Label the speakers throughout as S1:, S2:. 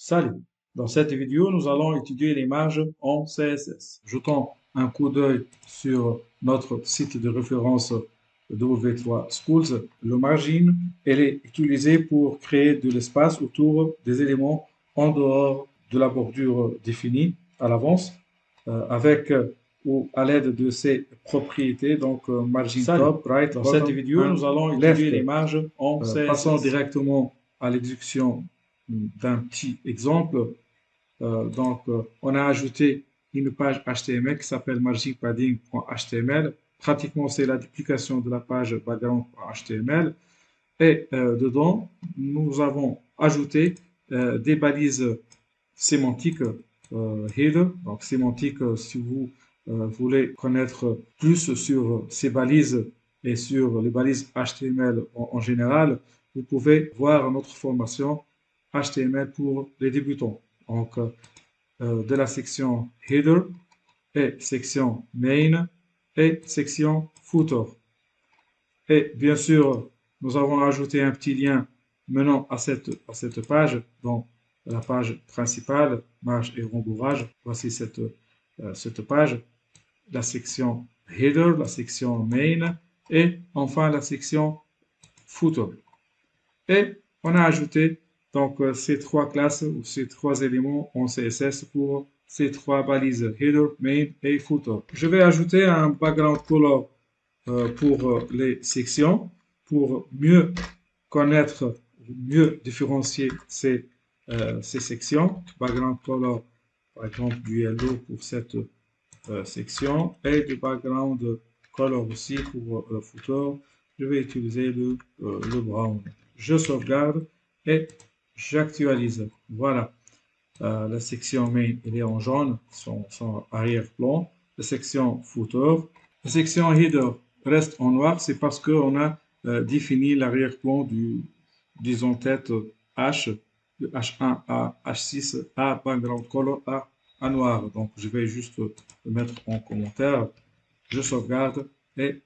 S1: Salut! Dans cette vidéo, nous allons étudier les marges en CSS. Jetons un coup d'œil sur notre site de référence W3 Schools. Le margin, elle est utilisée pour créer de l'espace autour des éléments en dehors de la bordure définie à l'avance, avec ou à l'aide de ses propriétés, donc margin top, right, dans cette vidéo, nous allons étudier les marges en CSS. Passons directement à l'exécution d'un petit exemple. On a ajouté une page HTML qui s'appelle marginpadding.html. Pratiquement, c'est la duplication de la page background.html. Et dedans, nous avons ajouté des balises sémantiques header. Donc, sémantique, si vous voulez connaître plus sur ces balises et sur les balises HTML en général, vous pouvez voir notre formation HTML pour les débutants. Donc, de la section header et section main et section footer. Et bien sûr, nous avons ajouté un petit lien menant à cette page, donc la page principale, marge et rembourrage. Voici cette page, la section header, la section main et enfin la section footer. Et on a ajouté donc ces trois classes ou ces trois éléments en CSS pour ces trois balises header, main et footer. Je vais ajouter un background color pour les sections pour mieux connaître, mieux différencier ces sections. Background color, par exemple, du yellow pour cette section et du background color aussi pour le footer. Je vais utiliser le brown. Je sauvegarde et j'actualise. Voilà. La section main, elle est en jaune, son arrière-plan. La section footer. La section header reste en noir, c'est parce qu'on a défini l'arrière-plan disons tête H, de H1 à H6 à background color à noir. Donc, je vais juste le mettre en commentaire. Je sauvegarde et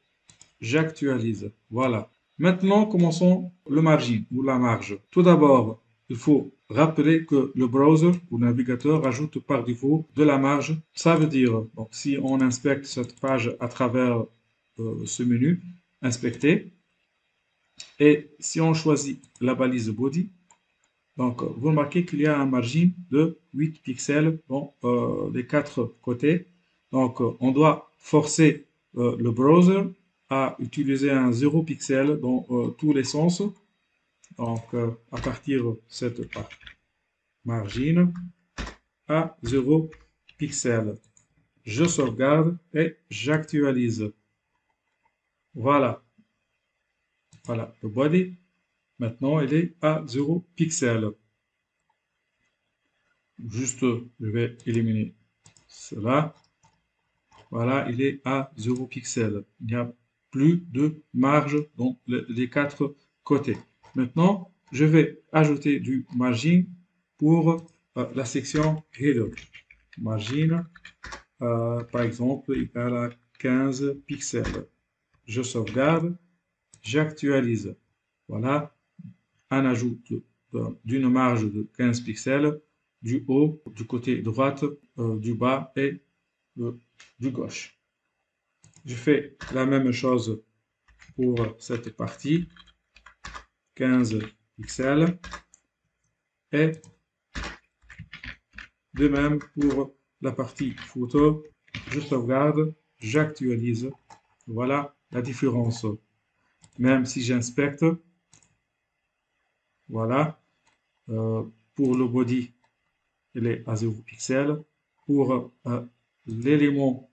S1: j'actualise. Voilà. Maintenant, commençons le margin ou la marge. Tout d'abord, il faut rappeler que le browser ou navigateur ajoute par défaut de la marge. Ça veut dire, donc, si on inspecte cette page à travers ce menu, inspecter, et si on choisit la balise body, donc vous remarquez qu'il y a un margin de 8 pixels dans les quatre côtés. Donc, on doit forcer le browser à utiliser un 0 pixel dans tous les sens. Donc, à partir de cette margin à 0 pixel. Je sauvegarde et j'actualise. Voilà. Voilà, le body. Maintenant, il est à 0 pixel. Juste, je vais éliminer cela. Voilà, il est à 0 pixel. Il n'y a plus de marge dans les quatre côtés. Maintenant, je vais ajouter du margin pour la section header. Margin, par exemple, égal à 15 pixels. Je sauvegarde, j'actualise. Voilà, un ajout d'une marge de 15 pixels du haut, du côté droite, du bas et du gauche. Je fais la même chose pour cette partie, 15 pixels, et de même pour la partie photo, je sauvegarde, j'actualise. Voilà la différence. Même si j'inspecte, voilà, pour le body, il est à 0 pixels. Pour l'élément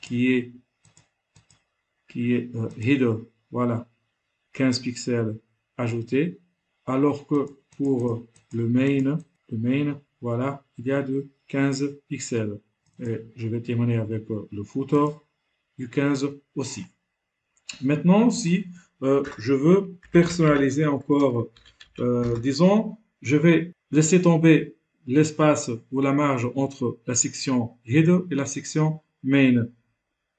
S1: qui est header, voilà, 15 pixels ajoutés, alors que pour le main, voilà, il y a de 15 pixels. Et je vais terminer avec le footer du 15 aussi. Maintenant, si je veux personnaliser encore, disons, je vais laisser tomber l'espace ou la marge entre la section header et la section main.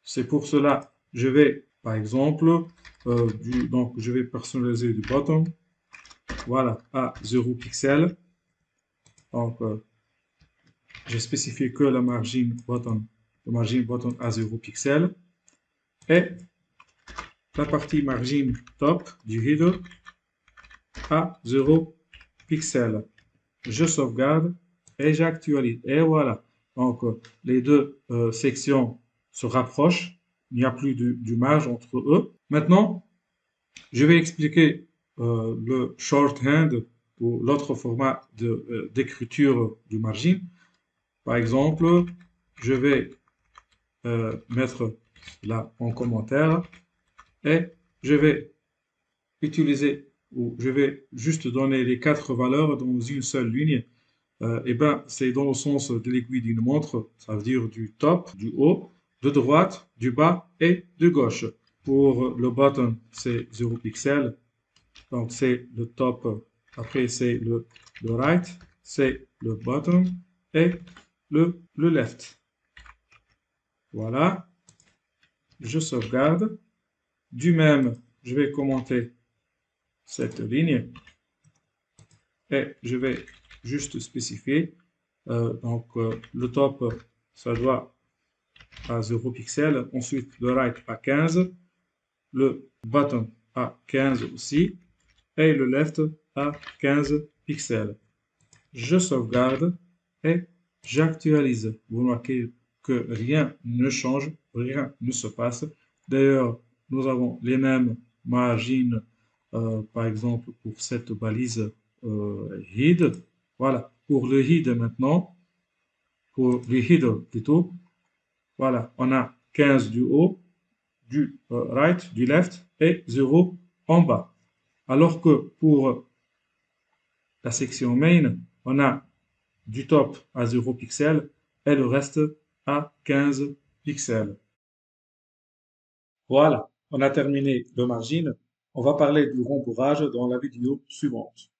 S1: C'est pour cela, je vais, par exemple, donc je vais personnaliser du bottom, voilà, à 0 pixel. Donc, j'ai spécifié que le margin bottom à 0 pixel. Et la partie margin top du header à 0 pixel. Je sauvegarde et j'actualise. Et voilà. Donc, les deux sections se rapprochent. Il n'y a plus du marge entre eux. Maintenant, je vais expliquer le shorthand ou l'autre format d'écriture du margin. Par exemple, je vais mettre là en commentaire et je vais utiliser ou je vais juste donner les 4 valeurs dans une seule ligne. Et ben, c'est dans le sens de l'aiguille d'une montre, ça veut dire du top, du haut, de droite, du bas et de gauche. Pour le bottom, c'est 0 pixel, donc c'est le top, après c'est le right, c'est le bottom et le left. Voilà, je sauvegarde. Du même, je vais commenter cette ligne et je vais juste spécifier. Le top, ça doit à 0 pixel. Ensuite, le right à 15. Le bottom à 15 aussi. Et le left à 15 pixels. Je sauvegarde et j'actualise. Vous remarquez que rien ne change, rien ne se passe. D'ailleurs, nous avons les mêmes margines, par exemple, pour cette balise head. Voilà, pour le head maintenant, pour le header plutôt, voilà, on a 15 du haut, du right, du left et 0 en bas. Alors que pour la section main, on a du top à 0 pixel et le reste à 15 pixels. Voilà, on a terminé le margin. On va parler du rembourrage dans la vidéo suivante.